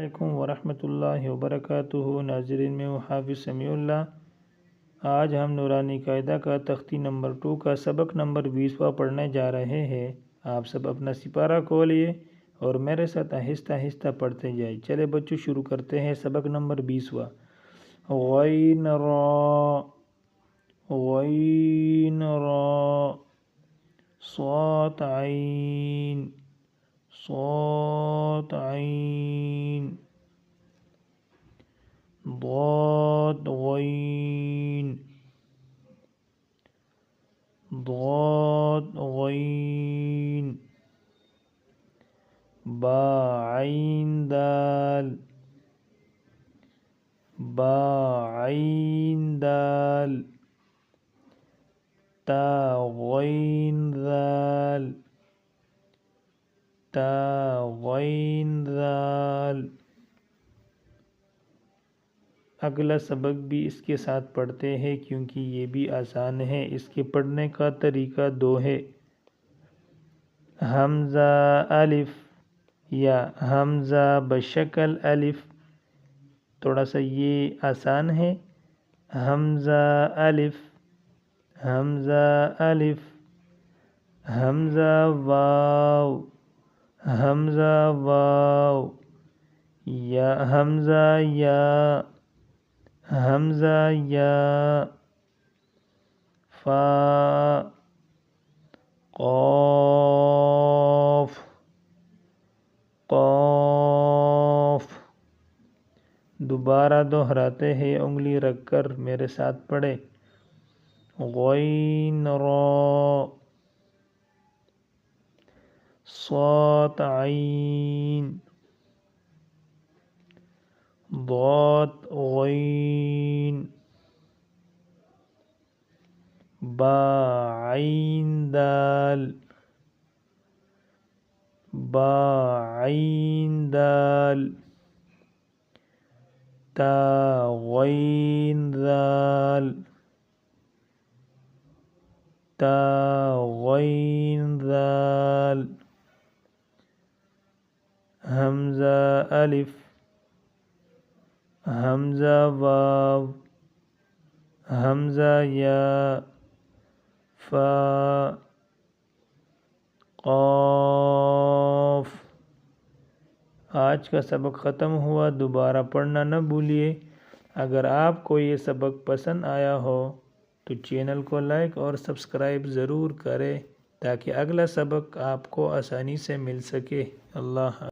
علیکم ورحمۃ اللہ وبرکاتہ۔ ناظرین، میں ہوں حافظ سمیع اللہ۔ آج ہم نورانی قاعدہ کا تختی نمبر 2 کا سبق نمبر 20واں پڑھنے جا رہے ہیں۔ آپ سب اپنا سپارہ کھولیے اور میرے ساتھ آہستہ آہستہ پڑھتے جائیں۔ چلے بچوں، شروع کرتے ہیں سبق نمبر 20واں۔ غین را، غین را، صاد عین، صاد عین، ضاد غین، ضاد غین، با عین دال، با عین دال، تا غین ذال، تا غین ذال۔ اگلا سبق بھی اس کے ساتھ پڑھتے ہیں کیونکہ یہ بھی آسان ہے۔ اس کے پڑھنے کا طریقہ 2 ہے۔ حمزہ الف یا حمزہ بشکل الف، تھوڑا سا یہ آسان ہے۔ حمزہ الف، حمزہ الف، حمزہ واو، حمزہ واو، یا حمزہ یا، حمزہ یا، فا، قاف، قاف۔ دوبارہ دہراتے ہیں، انگلی رکھ کر میرے ساتھ پڑھے۔ غین را، صاد عین، ضاد غین، با عین دال، با عین دال، تا غین ذال، تا غین ذال۔ حمزہ الف، حمزہ واو، حمزہ یا، فا، قاف۔ آج کا سبق ختم ہوا، دوبارہ پڑھنا نہ بھولیے۔ اگر آپ کو یہ سبق پسند آیا ہو تو چینل کو لائک اور سبسکرائب ضرور کریں تاکہ اگلا سبق آپ کو آسانی سے مل سکے۔ اللہ حافظ۔